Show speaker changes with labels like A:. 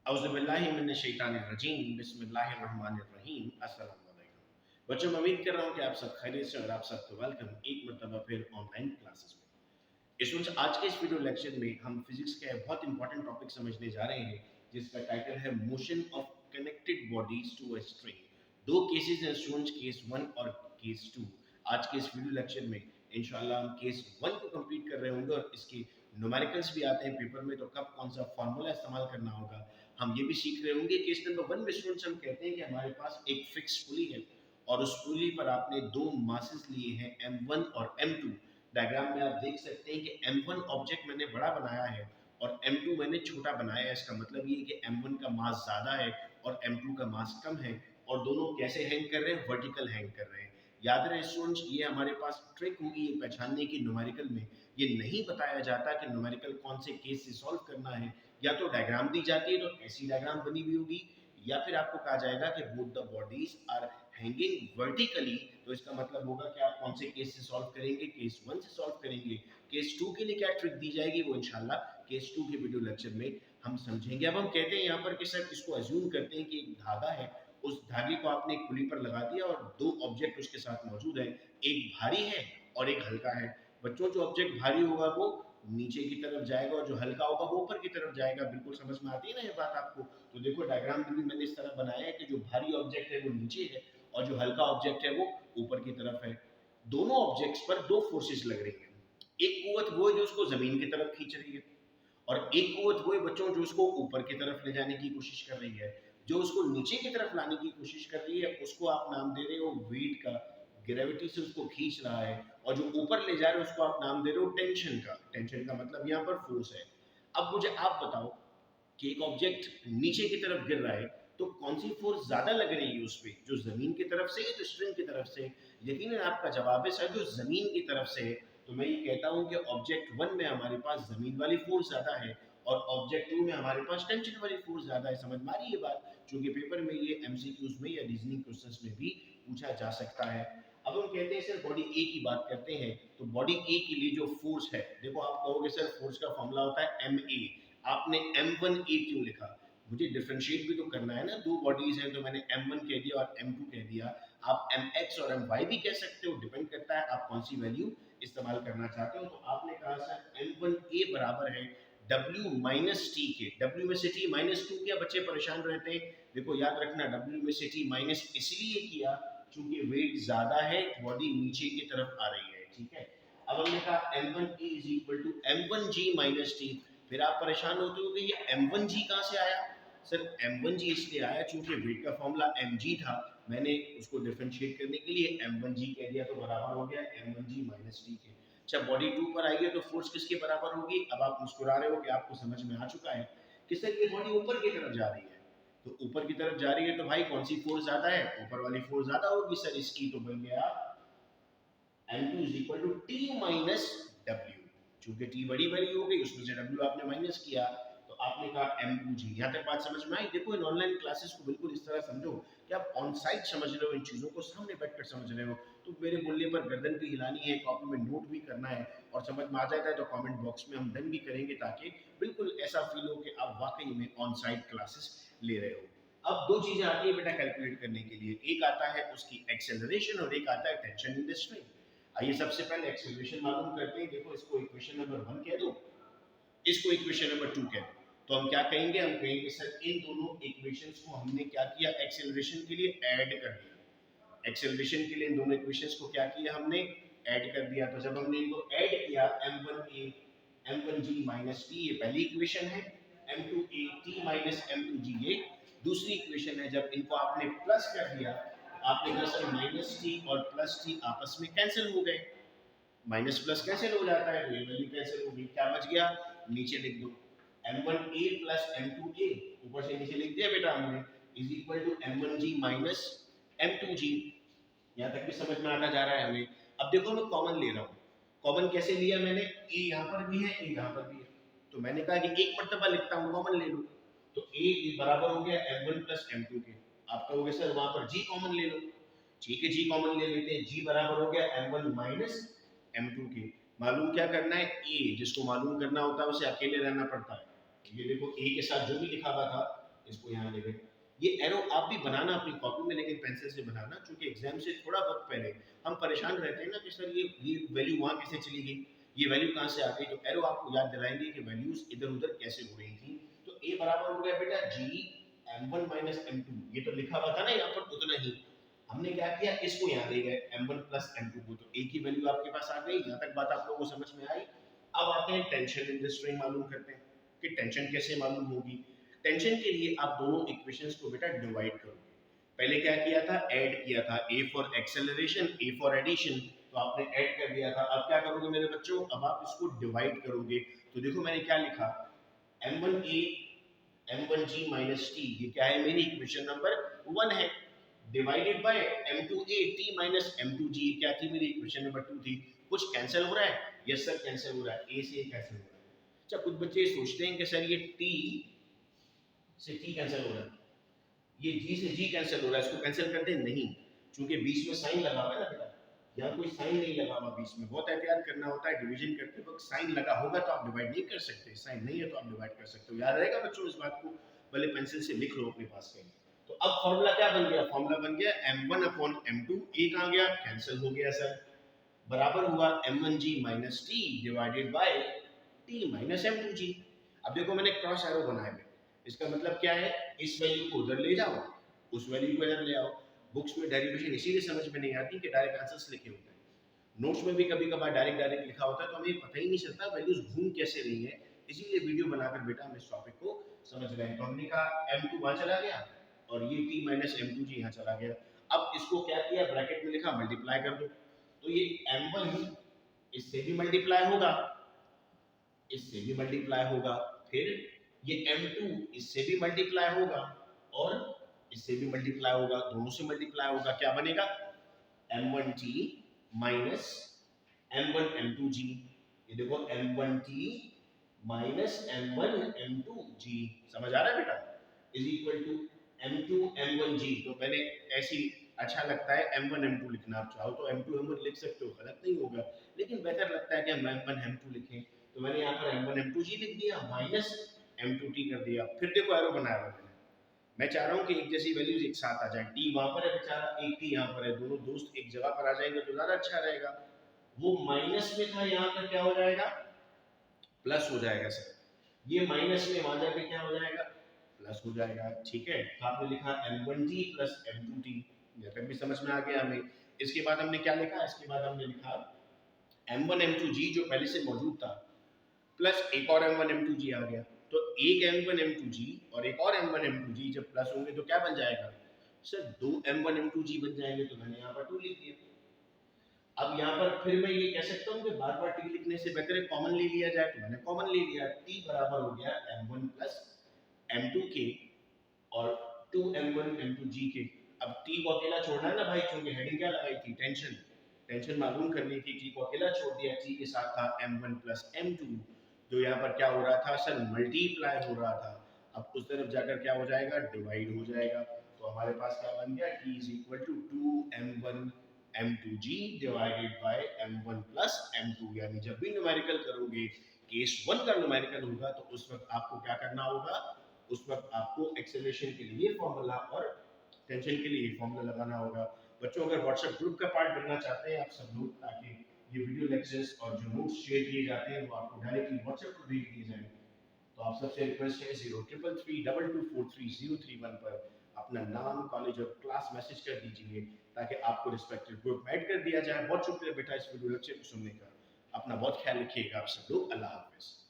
A: औज़ुबिल्लाहिमिनश्शैतानिर्रजीम बिस्मिल्लाहिर्रहमानिर्रहीम अस्सलाम वालेकुम। बच्चों, मैं उम्मीद कर रहा हूँ कि आप सब खैरियत से और आप सबको वेलकम एक मरतबा फिर ऑनलाइन क्लासेस में। स्टूडेंट्स, आज के इस वीडियो लेक्चर में हम फिजिक्स का एक बहुत इंपॉर्टेंट टॉपिक समझने जा रहे हैं जिसका टाइटल है motion of connected bodies to a string. दो केसेस हैं स्टूडेंट्स, केस 1 और केस 2। आज के इस वीडियो लेक्चर में इंशाल्लाह हम केस 1 को कंप्लीट कर रहे होंगे और इसके न्यूमेरिकल्स भी आते हैं पेपर में, तो कब कौन सा फार्मूला इस्तेमाल करना होगा हम ये भी सीख रहे होंगे। केस नंबर 1 में स्टूडेंट्स हम कहते हैं कि हमारे पास एक फिक्स पुली है और उस पुली पर आपने दो मासेस लिए हैं m1 और m2। डायग्राम में आप देख सकते हैं कि m1 ऑब्जेक्ट मैंने बड़ा बनाया है और m2 मैंने छोटा बनाया है। इसका मतलब ये है कि m1 का मास ज्यादा है और m2 का मास कम है और दोनों कैसे हैंग कर रहे हैं, वर्टिकल हैंग कर रहे हैं। याद रहे स्टूडेंट्स, ये हमारे पास ट्रिक होगी ये पहचानने की न्यूमेरिकल में ये नहीं बताया जाता कि न्यूमेरिकल कौन से केस से सॉल्व करना है। या तो डायग्राम दी जाती है तो ऐसी डायग्राम बनी हुई होगी, या फिर आपको कहा जाएगा कि both the bodies are hanging vertically, तो इसका मतलब होगा कि आप कौन से केस से सॉल्व करेंगे, केस 1 से सॉल्व करेंगे। केस 2 के लिए क्या ट्रिक दी जाएगी वो इंशाल्लाह केस 2 के वीडियो लेक्चर में हम समझेंगे। अब हम कहते हैं यहाँ पर कि सर, इसको अज्यूम करते हैं कि एक धागा है, उस धागे को आपने एक पुली पर लगा दिया और दो ऑब्जेक्ट उसके साथ मौजूद है, एक भारी है और एक हल्का है। बच्चों, जो ऑब्जेक्ट भारी होगा वो नीचे की तरफ जाएगा और जो हल्का होगा वो ऊपर की तरफ जाएगा। बिल्कुल समझ में आती है ना ये बात आपको? तो देखो डायग्राम में भी मैंने इस तरह बनाया है कि जो भारी ऑब्जेक्ट है वो नीचे है और जो हल्का ऑब्जेक्ट है वो ऊपर की तरफ है। दोनों ऑब्जेक्ट्स पर दो फोर्सेस लग रही है। एक कुव्वत वो है जो उसको जमीन की तरफ खींच रही है और एक कुव्वत वो है बच्चों जो उसको ऊपर की तरफ ले जाने की कोशिश कर रही है। जो उसको नीचे की तरफ लाने की कोशिश कर रही है उसको आप नाम दे रहे हो वेट का, ग्रेविटी से उसको खींच रहा है। और जो ऊपर ले जा रहे हो उसको आप नाम दे रहे हो टेंशन का। टेंशन का मतलब यहाँ पर फोर्स है। अब मुझे आप बताओ कि एक ऑब्जेक्ट नीचे की तरफ गिर रहा है तो कौन सी फोर्स ज्यादा लग रही है उस पर, जो जमीन की तरफ से या जो स्ट्रिंग की तरफ से? यकीनन आपका जवाब है सर, जो जमीन की तरफ से है। तो मैं ये कहता हूं कि ऑब्जेक्ट 1 में हमारे पास जमीन वाली फोर्स ज्यादा है और ऑब्जेक्ट 2 में हमारे पास टेंशन वाली फोर्स ज्यादा है। समझ में आ रही है बात? क्योंकि पेपर में ये एमसीक्यूज में या रीजनिंग क्वेश्चंस में भी पूछा जा सकता है। अब हम कहते हैं सर बॉडी ए की बात करते हैं, तो बॉडी ए के लिए जो फोर्स है, देखो आप कहोगे सर फोर्स का फॉर्मूला होता है एम ए, आपने m1a क्यों लिखा? मुझे डिफरेंशिएट भी तो करना है ना, दो बॉडीज हैं तो मैंने m1 कह दिया और m2 कह दिया। आप mx और my भी कह सकते हो, डिपेंड करता है आप कौन सी वैल्यू इस्तेमाल करना चाहते हो। तो आपने कहा सर m1a बराबर है w माइनस टी के। w में से t माइनस 2 किया, बच्चे परेशान रहते हैं। देखो याद रखना, w में से t माइनस इसलिए किया क्योंकि वेट ज्यादा है, बॉडी नीचे की तरफ आ रही है। ठीक है, अब हमने कहा m1a is equal to m1g minus T. फिर आप परेशान होते हो कि ये m1g कहाँ से आया? सर m1g इसलिए आया क्योंकि वेट का फॉर्मूला mg था, मैंने उसको डिफरेंशिएट करने के लिए m1g कह दिया तो बराबर हो गया m1g माइनस टी के। अच्छा, बॉडी 2 पर आई है तो फोर्स किसके बराबर होगी? अब आप मुस्कुरा रहे हो कि आपको समझ में आ चुका है कि सर ये बॉडी ऊपर की तरफ जा रही है। तो ऊपर की तरफ जा रही है तो भाई कौन सी फोर्स ज्यादा है? ऊपर वाली फोर्स ज्यादा होगी सर इसकी। तो बन गया m2 is equal to t minus w। चूंकि t बड़ी वैल्यू हो गई, उसमें से w आपने माइनस किया तो आपने कहा m2g। यहाँ तक बात समझ में आई? देखो इन ऑनलाइन क्लासेस को बिल्कुल इस तरह समझो कि आप ऑन साइट समझ रहे हो, इन चीज़ों को सामने बैठकर समझ रहे हो। तो मेरे बोलने पर गर्दन भी हिलानी है, कॉपी में नोट भी करना है और समझ में आ जाता है तो कमेंट बॉक्स में हम डन भी करेंगे ताकि बिल्कुल ऐसा फील हो कि आप वाकई में ऑन साइट क्लासेस ले रहे हो। अब दो चीज़ें आती है बेटा कैलकुलेट करने के लिए, एक आता है उसकी एक्सेलरेशन और एक आता है टेंशन इन द स्ट्रिंग। आइए सबसे पहले एक्सेलरेशन मालूम करते हैं। देखो इसको इक्वेशन नंबर 1 कह दो, इसको इक्वेशन नंबर 2 कह दो। तो हम क्या कहेंगे? हम कहेंगे सर इन दोनों इक्वेशंस को हमने क्या किया, एक्सेलरेशन के लिए ऐड कर दिया। एक्सेलरेशन के लिए इन दोनों इक्वेशंस को क्या किया हमने? ऐड कर दिया। तो जब हमने इनको ऐड किया m1a m1g माइनस t ये पहली इक्वेशन है, m2a t माइनस m2g ये दूसरी इक्वेशन है। जब इनको आपने प्लस कर दिया, आपने कहा सर माइनस टी और प्लस टी आपस में कैंसिल हो गए। माइनस प्लस कैंसिल हो जाता है तो ये वैल्यू कैंसिल हो गई। क्या बच गया? नीचे लिख दो m1a प्लस m2a, ऊपर से नीचे लिख दिया बेटा हमने, is equal to m1g minus m2g। यहाँ तक भी समझ में आता जा रहा है हमें? अब देखो मैं कॉमन ले रहा हूँ। कॉमन कैसे लिया मैंने? a यहाँ पर भी है, a यहाँ पर भी है, तो मैंने कहा कि एक मर्तबा लिखता हूँ, कॉमन ले लो। तो a बराबर हो गया m1 प्लस m2 के। आप कहोगे सर वहां पर g कॉमन ले लो। ठीक है, g कॉमन ले लेते हैं। g बराबर हो गया m1 माइनस m2 के। मालूम क्या करना है? a, जिसको मालूम करना होता है उसे अकेले रहना पड़ता है। ये देखो a के साथ जो भी लिखा हुआ था इसको यहाँ ले गए। ये एरो आप भी बनाना अपनी कॉपी में, लेकिन पेंसिल से बनाना, क्योंकि एग्जाम से थोड़ा वक्त पहले हम परेशान रहते हैं ना कि सर ये वैल्यू वहाँ कैसे चली गई, ये वैल्यू कहाँ से आ गई। तो एरो आपको याद दिलाएंगे कि वैल्यूज इधर उधर कैसे हो रही थी। तो ए बराबर हो गया बेटा जी m1 माइनस m2, ये तो लिखा हुआ था ना यहाँ पर उतना ही। हमने क्या किया, इसको यहाँ ले गए m1 प्लस m2 को, तो ए की वैल्यू आपके पास आ गई। यहाँ तक बात आप लोगों को समझ में आई। अब आते हैं टेंशन इन द स्ट्रिंग मालूम करते हैं कि टेंशन कैसे मालूम होगी। टेंशन के लिए आप दोनों इक्वेशंस को बेटा डिवाइड करोगे। पहले क्या किया था, ऐड किया था, A for acceleration, A for addition, तो आपने ऐड कर दिया था। अब क्या करोगे मेरे बच्चों, अब आप इसको डिवाइड करोगे। तो देखो मैंने क्या लिखा, m1a m1g माइनस टी, ये क्या है, मेरी इक्वेशन नंबर 1 है, divided by m2a t minus m2g, क्या थी, मेरी इक्वेशन नंबर 2 थी। कुछ कैंसिल हो रहा है, यस सर कैंसिल हो रहा है, ए से कैंसिल हो रहा है। अच्छा, कुछ बच्चे सोचते हैं कि सर ये t से t कैंसिल हो रहा है, ये g से g कैंसिल हो रहा है, इसको कैंसिल कर दें, नहीं, क्योंकि बीच में साइन लगा हुआ है ना बेटा, यहाँ कोई साइन नहीं लगा हुआ बीच में, बहुत एहतियात करना होता है डिवीजन करते वक्त। साइन लगा होगा तो आप डिवाइड नहीं कर सकते, साइन नहीं है तो आप डिवाइड कर सकते हो। याद रहेगा बच्चों इस बात को, भले पेंसिल से लिख लो अपने पास कहीं। तो अब फॉर्मूला क्या बन गया, फॉर्मूला बन गया m1 अपॉन m2, ए कहाँ गया, कैंसिल हो गया सर, बराबर हुआ m1g minus T divided by t minus m2g। अब देखो मैंने क्रॉस एरो बनाया है, इसका मतलब क्या है, इस वैल्यू को उधर ले जाओ, उस वैल्यू को इधर ले आओ। बुक्स में डेरिवेशन इसीलिए समझ में नहीं आती कि डायरेक्ट आंसर्स लिखे होते हैं, नोट्स में भी कभी कभार डायरेक्ट डायरेक्ट लिखा होता है, तो हमें पता ही नहीं चलता वैल्यूज घूम कैसे रही है। इसीलिए वीडियो बनाकर बेटा हम इस टॉपिक को समझ रहे हैं। तो हमने कहा m2 वहां चला गया और ये t माइनस m2g यहाँ चला गया। अब इसको क्या किया, ब्रैकेट में लिखा मल्टीप्लाई कर दो, तो ये m1 इससे भी मल्टीप्लाई होगा, इससे भी मल्टीप्लाई होगा, फिर ये m2 इससे भी मल्टीप्लाई होगा और इससे भी मल्टीप्लाई होगा, दोनों से मल्टीप्लाई होगा, क्या बनेगा, m1t माइनस m1 m2g। ये देखो m1t माइनस m1 m2g, समझ आ रहा है बेटा, is equal to m2 m1g। तो मैंने ऐसी अच्छा लगता है m1 m2 लिखना, आप चाहो तो m2 m1 लिख सकते हो, गलत नहीं होगा, लेकिन बेहतर लगता है कि हम m1 m2 लिखें। तो मैंने यहाँ पर m1 m2g लिख दिया माइनस m2t कर दिया। फिर देखो एरो बनाया हुआ मैंने, मैं चाह रहा हूँ कि एक जैसी वैल्यूज एक साथ आ जाए, टी वहां पर है बेचारा, एक टी यहाँ पर है, दोनों दोस्त एक जगह पर आ जाएंगे तो ज्यादा अच्छा रहेगा। वो माइनस में था, यहाँ पर क्या हो जाएगा, प्लस हो जाएगा सर, ये माइनस में वहां जाके क्या हो जाएगा, प्लस हो जाएगा, ठीक है। तो आपने लिखा m1t प्लस m2t, ये तक भी समझ में आ गया हमें। इसके बाद हमने क्या लिखा, इसके बाद हमने लिखा m1 m2g जो पहले से मौजूद था, प्लस एक और m1 m2g आ गया। तो एक m1 m2g और एक और m1 m2g जब प्लस होंगे तो क्या बन जाएगा सर, दो m1 m2g बन जाएंगे, तो मैंने यहाँ पर 2 लिख दिया। अब यहाँ पर फिर मैं ये कह सकता हूँ कि बार बार टी लिखने से बेहतर है कॉमन ले लिया जाए, तो मैंने कॉमन ले लिया, टी बराबर हो गया m1 प्लस m2 के और 2m1 m2g के। अब टी को अकेला छोड़ना है ना भाई, क्योंकि हेडिंग क्या लगाई थी, टेंशन, टेंशन मालूम करनी थी, टी को अकेला छोड़ दिया, टी के साथ था m1 प्लस m2, जो यहाँ पर क्या हो रहा था सर, मल्टीप्लाई हो रहा था। अब उस तरफ जाकर क्या हो जाएगा, डिवाइड हो जाएगा। तो हमारे पास क्या बन गया, t is equal to 2m1 m2g divided by m1 plus m2। यानी जब भी न्यूमेरिकल करोगे, केस 1 का न्यूमेरिकल होगा, तो उस वक्त आपको क्या करना होगा, उस वक्त आपको एक्सेलरेशन के लिए फॉर्मूला और टेंशन के लिए फॉर्मूला लगाना होगा। बच्चों अगर व्हाट्सएप ग्रुप का पार्ट बनना चाहते हैं आप सब लोग, ताकि ये वीडियो लेक्चर्स और जो नोट्स शेयर किए जाते हैं वो आपको डायरेक्टली व्हाट्सएप पर भेज दिए जाएंगे। तो आप सबसे रिक्वेस्ट है 0332243031 पर अपना नाम, कॉलेज और क्लास मैसेज कर दीजिए, ताकि आपको रिस्पेक्टिव ग्रुप में ऐड कर दिया जाए। बहुत शुक्रिया बेटा इस वीडियो लेक्चर को सुनने का। अपना बहुत ख्याल रखिएगा आप सब लोग, अल्लाह हाफिज़।